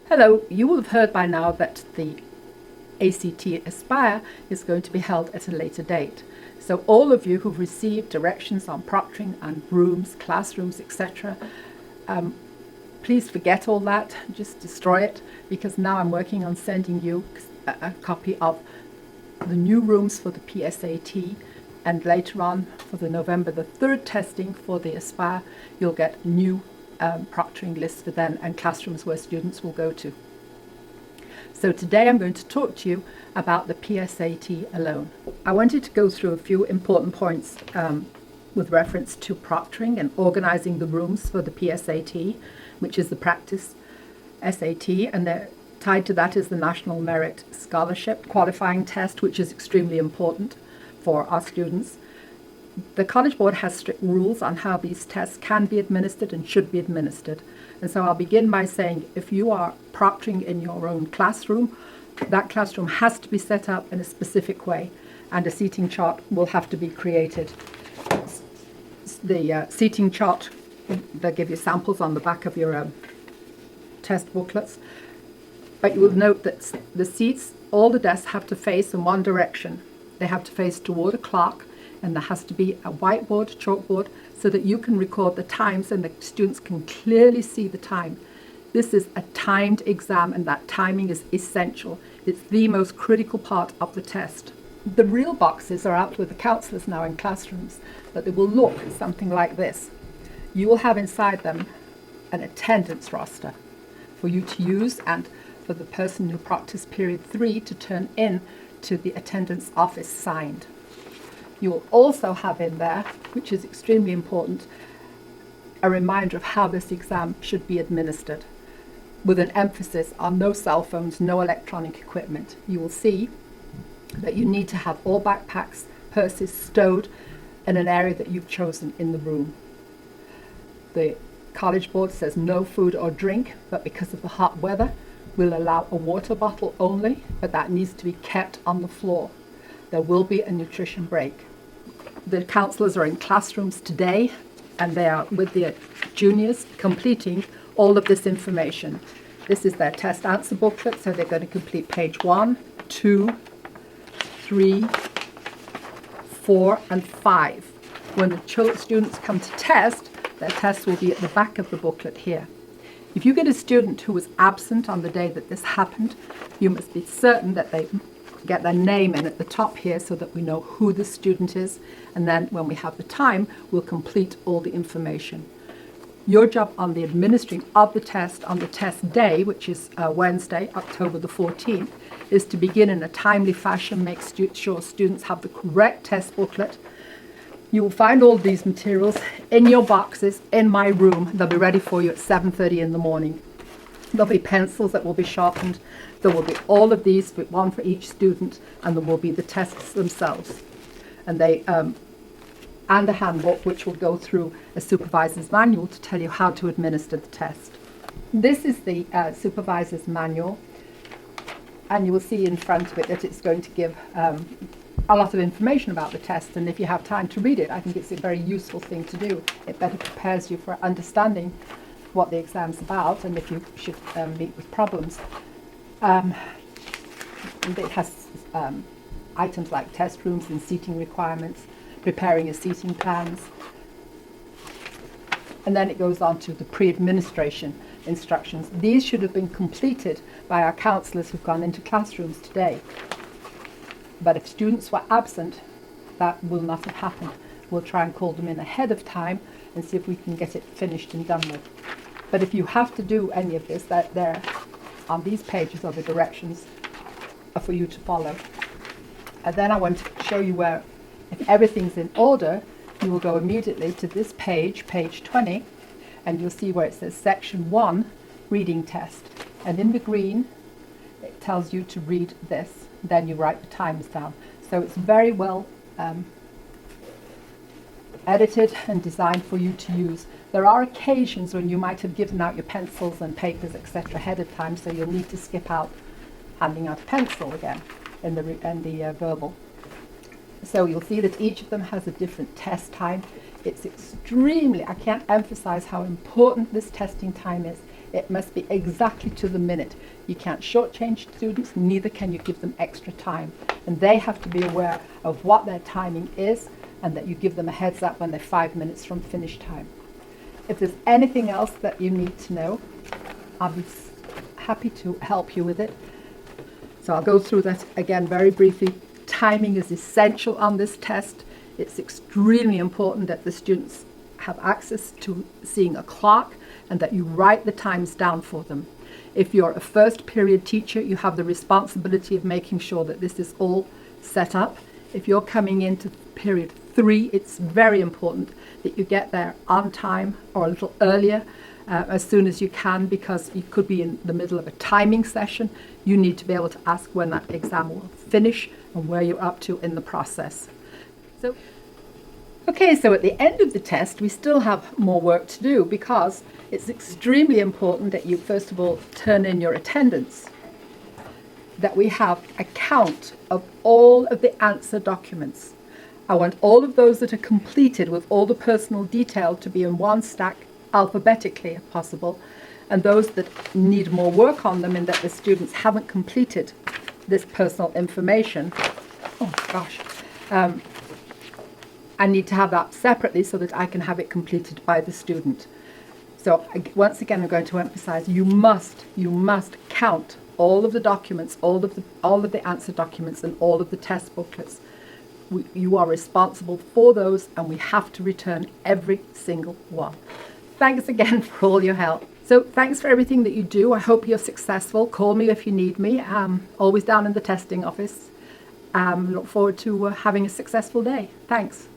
Hello, you will have heard by now that the ACT Aspire is going to be held at a later date. So all of you who've received directions on proctoring and rooms, classrooms, etc., please forget all that, just destroy it, because now I'm working on sending you a copy of the new rooms for the PSAT, and later on for the November the 3rd testing for the Aspire, you'll get new proctoring lists for them and classrooms where students will go to. So today I'm going to talk to you about the PSAT alone. I wanted to go through a few important points with reference to proctoring and organising the rooms for the PSAT, which is the practice SAT, and tied to that is the National Merit Scholarship qualifying test, which is extremely important for our students. The College Board has strict rules on how these tests can be administered and should be administered. And so I'll begin by saying, if you are proctoring in your own classroom, that classroom has to be set up in a specific way, and a seating chart will have to be created. The seating chart, they'll give you samples on the back of your test booklets, but you will note that the seats, all the desks have to face in one direction. They have to face toward a clock, and there has to be a whiteboard, chalkboard, so that you can record the times and the students can clearly see the time. This is a timed exam, and that timing is essential. It's the most critical part of the test. The real boxes are out with the counsellors now in classrooms, but they will look something like this. You will have inside them an attendance roster for you to use, and for the person who proctors period 3 to turn in to the attendance office signed. You will also have in there, which is extremely important, a reminder of how this exam should be administered, with an emphasis on no cell phones, no electronic equipment. You will see that you need to have all backpacks, purses stowed in an area that you've chosen in the room. The College Board says no food or drink, but because of the hot weather, we'll allow a water bottle only, but that needs to be kept on the floor. There will be a nutrition break. The counsellors are in classrooms today, and they are with the juniors completing all of this information. This is their test answer booklet, so they're going to complete page 1, 2, 3, 4, and 5. When the students come to test, their test will be at the back of the booklet here. If you get a student who was absent on the day that this happened, you must be certain that they get their name in at the top here so that we know who the student is, and then when we have the time, we'll complete all the information. Your job on the administering of the test on the test day, which is Wednesday, October the 14th, is to begin in a timely fashion, make sure students have the correct test booklet. You will find all these materials in your boxes in my room. They'll be ready for you at 7:30 in the morning. There'll be pencils that will be sharpened. There will be all of these, one for each student, and there will be the tests themselves. And a handbook which will go through a supervisor's manual to tell you how to administer the test. This is the supervisor's manual, and you will see in front of it that it's going to give a lot of information about the test, and if you have time to read it, I think it's a very useful thing to do. It better prepares you for understanding what the exam's about, and if you should meet with problems. It has items like test rooms and seating requirements, preparing your seating plans, and then it goes on to the pre-administration instructions. These should have been completed by our counsellors who've gone into classrooms today. But if students were absent, that will not have happened. We'll try and call them in ahead of time and see if we can get it finished and done with. But if you have to do any of this, that there on these pages are the directions for you to follow. And then I want to show you where, if everything's in order, you will go immediately to this page, page 20, and you'll see where it says section 1, reading test. And in the green, it tells you to read this. Then you write the times down. So it's very well edited and designed for you to use. There are occasions when you might have given out your pencils and papers, etc. ahead of time, so you'll need to skip out handing out a pencil again in the verbal. So you'll see that each of them has a different test time. It's extremely, I can't emphasize how important this testing time is. It must be exactly to the minute. You can't shortchange students, neither can you give them extra time. And they have to be aware of what their timing is and that you give them a heads up when they're 5 minutes from finish time. If there's anything else that you need to know, I'll be happy to help you with it. So I'll go through that again very briefly. Timing is essential on this test. It's extremely important that the students have access to seeing a clock and that you write the times down for them. If you're a first period teacher, you have the responsibility of making sure that this is all set up. If you're coming into period 3, it's very important that you get there on time or a little earlier as soon as you can, because you could be in the middle of a timing session. You need to be able to ask when that exam will finish and where you're up to in the process. So at the end of the test, we still have more work to do, because it's extremely important that you, first of all, turn in your attendance, that we have a count of all of the answer documents. I want all of those that are completed with all the personal detail to be in one stack alphabetically if possible, and those that need more work on them in that the students haven't completed this personal information. I need to have that separately so that I can have it completed by the student. So once again, I'm going to emphasize, you must count all of the documents, all of the answer documents and all of the test booklets. You are responsible for those, and we have to return every single one. Thanks again for all your help. So thanks for everything that you do. I hope you're successful. Call me if you need me. I'm always down in the testing office. Look forward to having a successful day. Thanks.